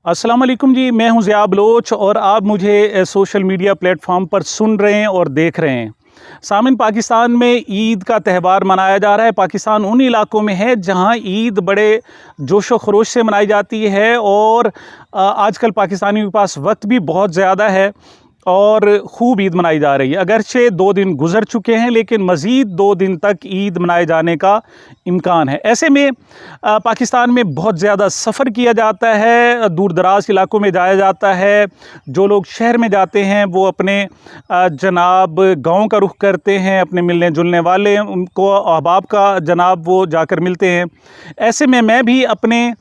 अस्सलाम वालेकुम जी, मैं हूं ज़िया बलोच और आप मुझे सोशल मीडिया प्लेटफॉर्म पर सुन रहे हैं और देख रहे हैं। सामिन, पाकिस्तान में ईद का त्यौहार मनाया जा रहा है। पाकिस्तान उन इलाकों में है जहां ईद बड़े जोश व खरोश से मनाई जाती है और आजकल पाकिस्तानियों के पास वक्त भी बहुत ज़्यादा है और खूब ईद मनाई जा रही है। अगरचे 2 दिन गुजर चुके हैं लेकिन मज़ीद 2 दिन तक ईद मनाए जाने का इम्कान है। ऐसे में पाकिस्तान में बहुत ज़्यादा सफ़र किया जाता है, दूर दराज इलाकों में जाया जाता है। जो लोग शहर में जाते हैं वो अपने जनाब गाँव का रुख करते हैं, अपने मिलने जुलने वाले उनको अहबाब का जनाब वो जाकर मिलते हैं। ऐसे में मैं भी अपने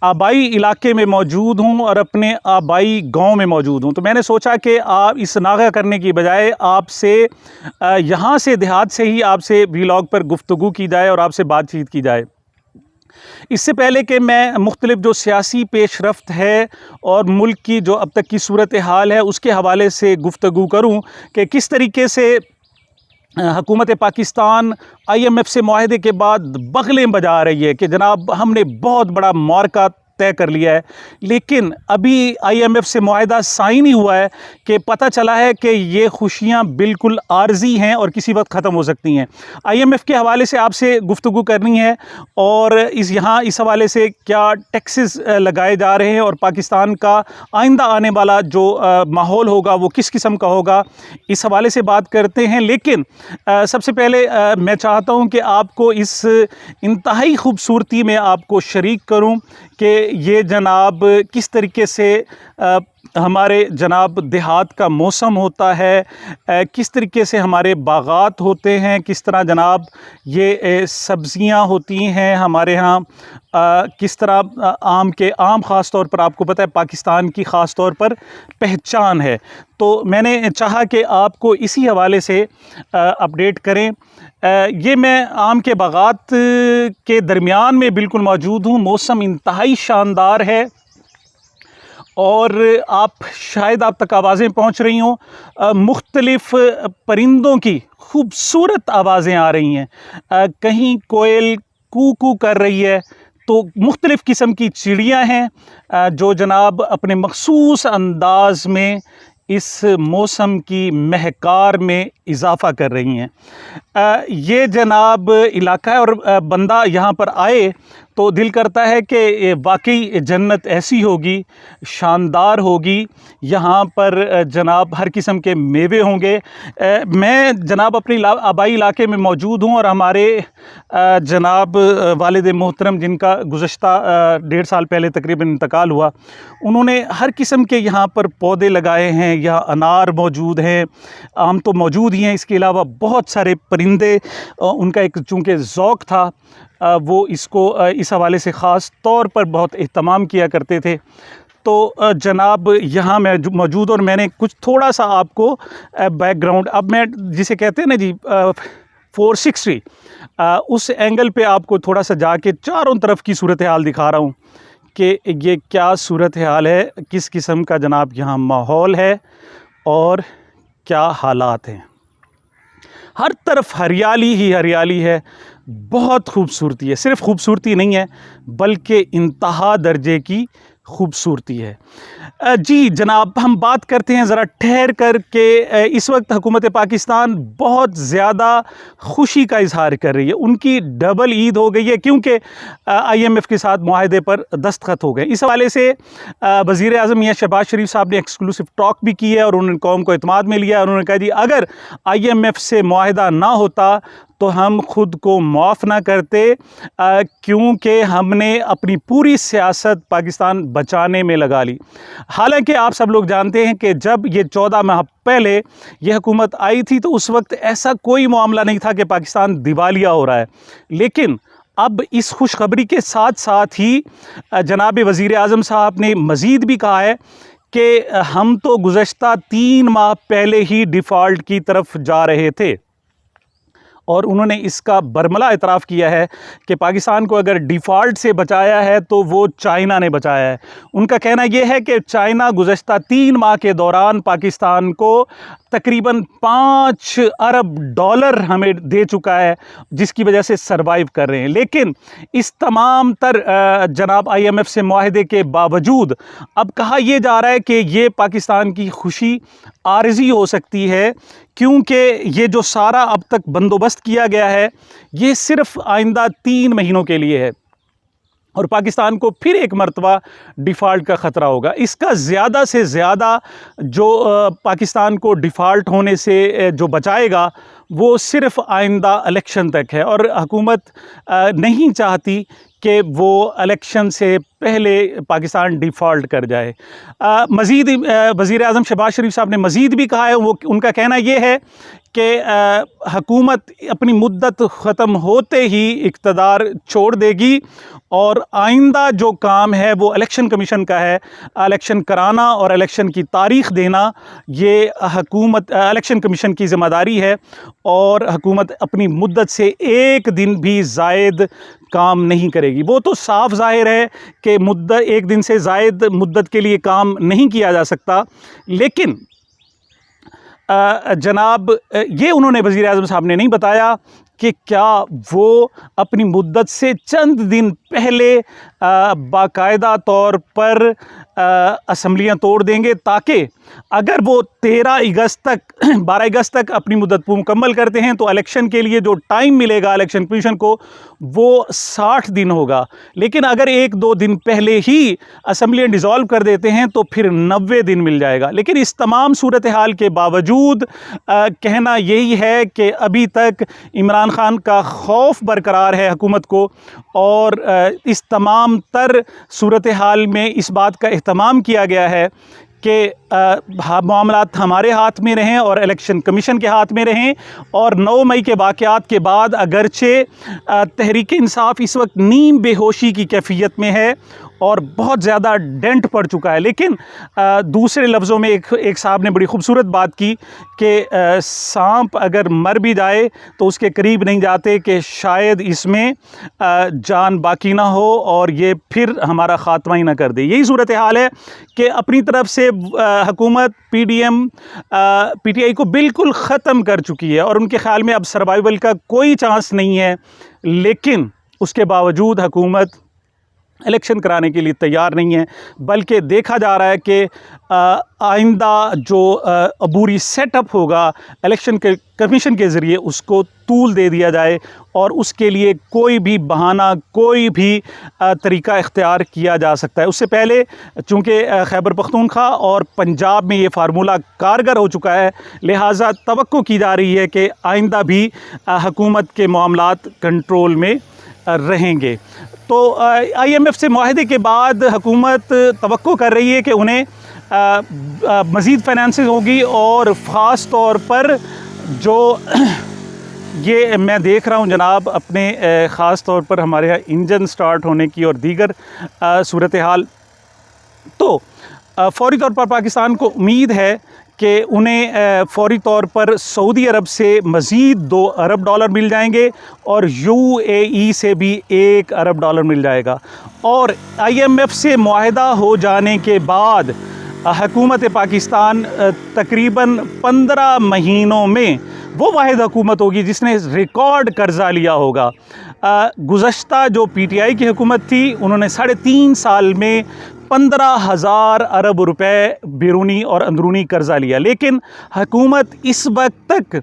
आबाई इलाके में मौजूद हूँ और अपने आबाई गांव में मौजूद हूँ। तो मैंने सोचा कि आप इस नागा करने की बजाय आपसे यहाँ से देहात से ही आपसे व्लॉग पर गुफ्तगू की जाए और आपसे बातचीत की जाए। इससे पहले कि मैं मुख्तलिफ जो सियासी पेशरफ्त है और मुल्क की जो अब तक की सूरत हाल है उसके हवाले से गुफ्तगू करूँ कि किस तरीके से हुकूमत पाकिस्तान IMF से मुआहदे के बाद बगलें बजा रही है कि जनाब हमने बहुत बड़ा मार्का तय कर लिया है, लेकिन अभी IMF से मुआहदा साइन ही हुआ है कि पता चला है कि ये खुशियां बिल्कुल आर्जी हैं और किसी वक्त ख़त्म हो सकती हैं। IMF के हवाले से आपसे गुफ्तगू करनी है और इस हवाले से क्या टैक्सेस लगाए जा रहे हैं और पाकिस्तान का आइंदा आने वाला जो माहौल होगा वो किस किस्म का होगा, इस हवाले से बात करते हैं। लेकिन सबसे पहले मैं चाहता हूं कि आपको इस इंतहाई खूबसूरती में आपको शरीक करूं कि ये जनाब किस तरीके से हमारे जनाब देहात का मौसम होता है, किस तरीके से हमारे बागात होते हैं, किस तरह जनाब ये सब्ज़ियाँ होती हैं हमारे यहाँ, किस तरह आम ख़ास तौर पर आपको पता है पाकिस्तान की ख़ास तौर पर पहचान है। तो मैंने चाहा कि आपको इसी हवाले से अपडेट करें। ये मैं आम के बागात के दरमियान में बिल्कुल मौजूद हूँ। मौसम इंतहाई शानदार है और शायद आप तक आवाज़ें पहुँच रही हों। मुख्तलिफ़ परिंदों की खूबसूरत आवाज़ें आ रही हैं। कहीं कोयल कू कू कर रही है, तो मुख्तलिफ़ किस्म की चिड़ियाँ हैं जो जनाब अपने मखसूस अंदाज़ में इस मौसम की महकार में इजाफ़ा कर रही हैं। ये जनाब इलाका है और बंदा यहाँ पर आए तो दिल करता है कि वाकई जन्नत ऐसी होगी, शानदार होगी। यहाँ पर जनाब हर किस्म के मेवे होंगे। मैं जनाब अपने आबाई इलाके में मौजूद हूँ और हमारे जनाब वालिद मोहतरम जिनका गुज़श्ता 1.5 साल पहले तकरीबन इंतकाल हुआ, उन्होंने हर किस्म के यहाँ पर पौधे लगाए हैं। यहाँ अनार मौजूद हैं, आम तो मौजूद ही हैं, इसके अलावा बहुत सारे परिंदे। उनका एक चूँकि ज़ौक़ था, वो इसको इस हवाले से ख़ास तौर पर बहुत एहतमाम किया करते थे। तो जनाब यहाँ मैं मौजूद और मैंने कुछ थोड़ा सा आपको बैकग्राउंड, अब मैं जिसे कहते हैं ना जी 460, उस एंगल पे आपको थोड़ा सा जाके चारों तरफ की सूरत हाल दिखा रहा हूँ कि ये क्या सूरत हाल है, किस किस्म का जनाब यहाँ माहौल है और क्या हालात हैं। हर तरफ हरियाली ही हरियाली है, बहुत खूबसूरती है। सिर्फ़ खूबसूरती नहीं है बल्कि इंतहा दर्जे की खूबसूरती है। जी जनाब, हम बात करते हैं ज़रा ठहर कर के। इस वक्त हुकूमत पाकिस्तान बहुत ज़्यादा खुशी का इजहार कर रही है। उनकी डबल ईद हो गई है क्योंकि IMF के साथ मुआहदे पर दस्तखत हो गए। इस हवाले से वज़ीर आज़म मियां शहबाज शरीफ साहब ने एक्सक्लूसिव टॉक भी की है और उन्होंने कौम को इत्मीनान में लिया। उन्होंने कहा जी अगर IMF से मुआहदा ना होता तो हम खुद को माफ़ ना करते, क्योंकि हमने अपनी पूरी सियासत पाकिस्तान बचाने में लगा ली। हालांकि आप सब लोग जानते हैं कि जब ये 14 माह पहले ये हुकूमत आई थी तो उस वक्त ऐसा कोई मामला नहीं था कि पाकिस्तान दिवालिया हो रहा है। लेकिन अब इस खुशखबरी के साथ साथ ही जनाब वज़ीर आज़म साहब ने मज़ीद भी कहा है कि हम तो गुज़श्ता 3 माह पहले ही डिफ़ॉल्ट की तरफ जा रहे थे और उन्होंने इसका बरमला इतराफ़ किया है कि पाकिस्तान को अगर डिफ़ॉल्ट से बचाया है तो वो चाइना ने बचाया है। उनका कहना यह है कि चाइना गुज़श्ता 3 माह के दौरान पाकिस्तान को तकरीबन $5 अरब हमें दे चुका है, जिसकी वजह से सर्वाइव कर रहे हैं। लेकिन इस तमाम तर जनाब IMF से मुआहदे के बावजूद अब कहा यह जा रहा है कि ये पाकिस्तान की खुशी आरज़ी हो सकती है, क्योंकि ये जो सारा अब तक बंदोबस्त किया गया है ये सिर्फ़ आइंदा 3 महीनों के लिए है और पाकिस्तान को फिर एक मरतबा डिफ़ॉल्ट का ख़तरा होगा। इसका ज़्यादा से ज़्यादा जो पाकिस्तान को डिफ़ॉल्ट होने से जो बचाएगा वो सिर्फ़ आइंदा इलेक्शन तक है और हुकूमत नहीं चाहती कि वो इलेक्शन से पहले पाकिस्तान डिफ़ॉल्ट कर जाए। मज़ीद वज़ीर आज़म शहबाज शरीफ साहब ने मज़ीद भी कहा है, वो उनका कहना ये है कि हुकूमत अपनी मुद्दत ख़त्म होते ही इक़्तिदार छोड़ देगी और आइंदा जो काम है वो इलेक्शन कमीशन का है। इलेक्शन कराना और इलेक्शन की तारीख़ देना ये हुकूमत इलेक्शन कमीशन की ज़िम्मेदारी है और हुकूमत अपनी मुद्दत से एक दिन भी ज़ायद काम नहीं करेगी। वो तो साफ ज़ाहिर है कि मुद्दत एक दिन से ज़ायद मुद्दत के लिए काम नहीं किया जा सकता, लेकिन जनाब ये उन्होंने वज़ीर आज़म साहब ने नहीं बताया कि क्या वो अपनी मुद्दत से चंद दिन पहले बाकायदा तौर पर असम्बलियाँ तोड़ देंगे ताकि अगर वो 13 अगस्त तक 12 अगस्त तक अपनी मुद्दत मुकम्मल करते हैं तो इलेक्शन के लिए जो टाइम मिलेगा इलेक्शन कमीशन को वो 60 दिन होगा। लेकिन अगर 1-2 दिन पहले ही असम्बलियाँ डिज़ोल्व कर देते हैं तो फिर 90 दिन मिल जाएगा। लेकिन इस तमाम सूरत हाल के बावजूद कहना यही है कि अभी तक इमरान खान का खौफ बरकरार है हुकूमत को और इस तमाम तर सूरत हाल में इस बात का एहतमाम किया गया है कि मामलात हमारे हाथ में रहें और इलेक्शन कमीशन के हाथ में रहें। और 9 मई के वाक़यात के बाद अगरचे तहरीक इंसाफ इस वक्त नीम बेहोशी की कैफियत में है और बहुत ज़्यादा डेंट पड़ चुका है, लेकिन दूसरे लफ्ज़ों में एक साहब ने बड़ी खूबसूरत बात की कि सांप अगर मर भी जाए तो उसके करीब नहीं जाते कि शायद इसमें जान बाकी ना हो और ये फिर हमारा ख़ात्मा ही ना कर दे। यही सूरत हाल है कि अपनी तरफ से हुकूमत PTI को बिल्कुल ख़त्म कर चुकी है और उनके ख़्याल में अब सर्वाइवल का कोई चांस नहीं है, लेकिन उसके बावजूद हुकूमत इलेक्शन कराने के लिए तैयार नहीं है, बल्कि देखा जा रहा है कि आइंदा जो अबूरी सेटअप होगा इलेक्शन के कमीशन के ज़रिए उसको तूल दे दिया जाए और उसके लिए कोई भी बहाना कोई भी तरीका इख्तियार किया जा सकता है। उससे पहले चूँकि खैबर पख्तूनख्वा और पंजाब में ये फार्मूला कारगर हो चुका है, लिहाजा तवक्को की जा रही है कि आइंदा भी हुकूमत के मामलात कंट्रोल में रहेंगे। तो IMF से मुआहदे के बाद हुकूमत तवक्को कर रही है कि उन्हें मज़ीद फाइनेंसिंग होगी और ख़ास तौर पर जो ये मैं देख रहा हूँ जनाब अपने ख़ास तौर पर हमारे यहाँ इंजन स्टार्ट होने की और दीगर सूरत हाल, तो फ़ौरी तौर पर पाकिस्तान को उम्मीद है कि उन्हें फ़ौरी तौर पर सऊदी अरब से मज़ीद $2 अरब मिल जाएंगे और UAE से भी $1 अरब मिल जाएगा। और IMF से मुआहदा हो जाने के बाद हुकूमत पाकिस्तान तकरीबन 15 महीनों में वो वाहिद हुकूमत होगी जिसने रिकॉर्ड कर्ज़ा लिया होगा। गुज़श्ता जो PTI की हुकूमत थी उन्होंने 3.5 साल में 15,000 अरब रुपए बैरूनी और अंदरूनी कर्ज़ा लिया, लेकिन हुकूमत इस वक्त तक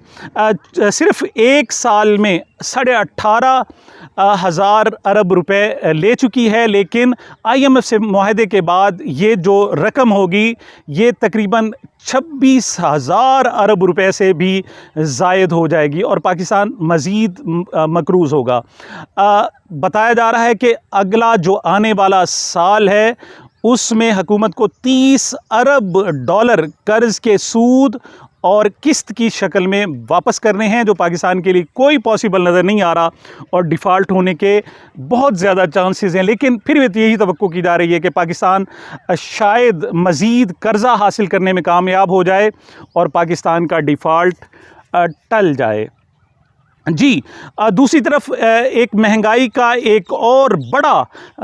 सिर्फ़ 1 साल में 18,500 अरब रुपए ले चुकी है। लेकिन IMF से मुआहदे के बाद ये जो रकम होगी ये तकरीबन 26,000 अरब रुपए से भी ज़ायद हो जाएगी और पाकिस्तान मज़ीद मकरूज़ होगा। बताया जा रहा है कि अगला जो आने वाला साल है उसमें हुकूमत को $30 अरब कर्ज़ के सूद और किस्त की शक्ल में वापस करने हैं, जो पाकिस्तान के लिए कोई पॉसिबल नज़र नहीं आ रहा और डिफ़ॉल्ट होने के बहुत ज़्यादा चांसेस हैं। लेकिन फिर भी यही तवक्को की जा रही है कि पाकिस्तान शायद मज़ीद कर्ज़ा हासिल करने में कामयाब हो जाए और पाकिस्तान का डिफ़ॉल्ट टल जाए। जी। दूसरी तरफ एक महंगाई का एक और बड़ा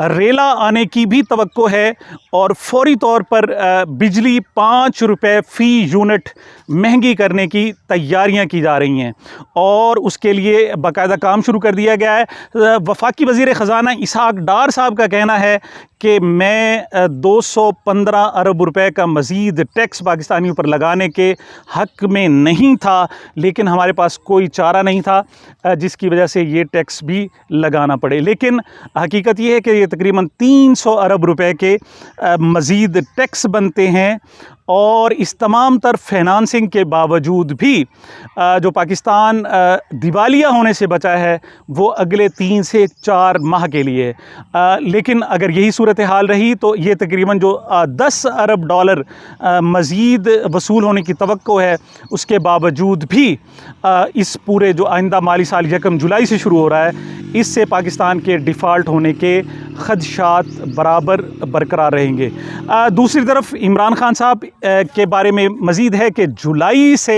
रेला आने की भी तवक्को है और फौरी तौर पर बिजली 5 रुपए फ़ी यूनिट महंगी करने की तैयारियां की जा रही हैं और उसके लिए बाकायदा काम शुरू कर दिया गया है। वफाकी वज़ीर ख़ज़ाना इसहाक़ डार साहब का कहना है कि मैं 215 अरब रुपए का मज़ीद टैक्स पाकिस्तानियों पर लगाने के हक़ में नहीं था, लेकिन हमारे पास कोई चारा नहीं था जिसकी वजह से ये टैक्स भी लगाना पड़े। लेकिन हकीकत ये है कि ये तकरीबन 300 अरब रुपए के मज़ीद टैक्स बनते हैं और इस तमाम तर फाइनेंसिंग के बावजूद भी जो पाकिस्तान दिवालिया होने से बचा है वो अगले 3 से 4 माह के लिए। लेकिन अगर यही सूरत हाल रही तो ये तकरीबन जो 10 अरब डॉलर मज़ीद वसूल होने की तवक्को है, उसके बावजूद भी इस पूरे जो आइंदा माली साल 1 जुलाई से शुरू हो रहा है, इससे पाकिस्तान के डिफ़ॉल्ट होने के ख़दशात बराबर बरकरार रहेंगे। दूसरी तरफ इमरान खान साहब के बारे में मज़ीद है कि जुलाई से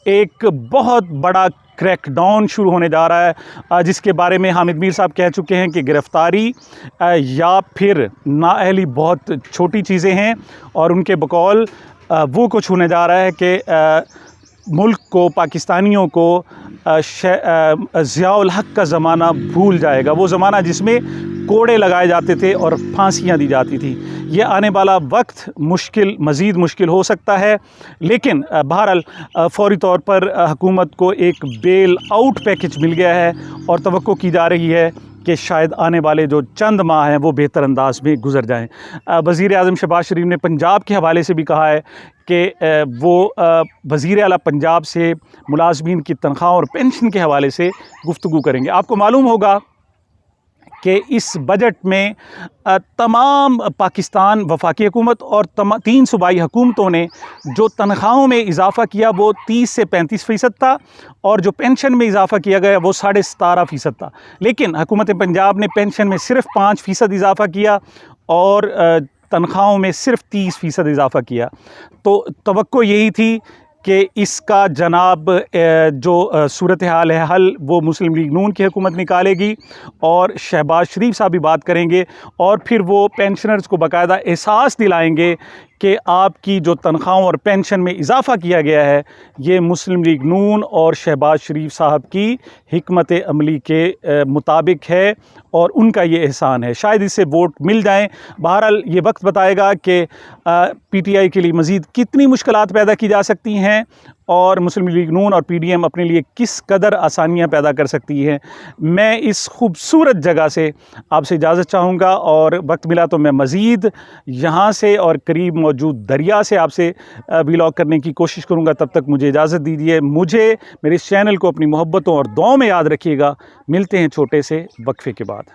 एक बहुत बड़ा क्रैकडाउन शुरू होने जा रहा है, जिसके बारे में हामिद मीर साहब कह चुके हैं कि गिरफ़्तारी या फिर नाअहली बहुत छोटी चीज़ें हैं और उनके बकौल वो कुछ होने जा रहा है कि मुल्क को, पाकिस्तानियों को ज़ियाउल हक़ का ज़माना भूल जाएगा, वो ज़माना जिसमें कोड़े लगाए जाते थे और फांसियाँ दी जाती थी। ये आने वाला वक्त मज़ीद मुश्किल हो सकता है, लेकिन बहरहाल फ़ौरी तौर पर हुकूमत को एक बेल आउट पैकेज मिल गया है और तवक्को की जा रही है कि शायद आने वाले जो चंद माह हैं वो बेहतर अंदाज में गुजर जाएं। वज़ीर आज़म शहबाज शरीफ ने पंजाब के हवाले से भी कहा है कि वो वज़ीर आला पंजाब से मुलाज़मीन की तनख्वाह और पेंशन के हवाले से गुफ्तगू करेंगे। आपको मालूम होगा कि इस बजट में तमाम पाकिस्तान वफाकी हुकूमत और 3 सूबाई हुकूमतों ने जो तनख्वाहों में इजाफ़ा किया वो 30 से 35% था और जो पेंशन में इजाफ़ा किया गया वो 17.5% था। लेकिन हुकूमत पंजाब ने पेंशन में सिर्फ 5% इजाफ़ा किया और तनख्वाहों में सिर्फ 30% इजाफ़ा किया। तो तवक्को यही थी कि इसका जनाब जो सूरत हाल है हल वो मुस्लिम लीग नून की हुकूमत निकालेगी और शहबाज शरीफ साहब भी बात करेंगे और फिर वो पेंशनर्स को बाकायदा एहसास दिलाएंगे कि आपकी जो तनख्वाहों और पेंशन में इजाफ़ा किया गया है ये मुस्लिम लीग नून और शहबाज शरीफ साहब की हिकमत अमली के मुताबिक है और उनका ये एहसान है। शायद इससे वोट मिल जाएं। बहरहाल ये वक्त बताएगा कि PTI के लिए मज़ीद कितनी मुश्किलात पैदा की जा सकती हैं और मुस्लिम लीग नून और PDM अपने लिए किस कदर आसानियाँ पैदा कर सकती हैं। मैं इस खूबसूरत जगह से आपसे इजाज़त चाहूँगा और वक्त मिला तो मैं मज़ीद यहाँ से और करीब मौजूद दरिया से आपसे व्लॉग करने की कोशिश करूँगा। तब तक मुझे इजाज़त दीजिए। मुझे मेरे इस चैनल को अपनी मोहब्बतों और दुआओं में याद रखिएगा। मिलते हैं छोटे से वक्फे के बाद।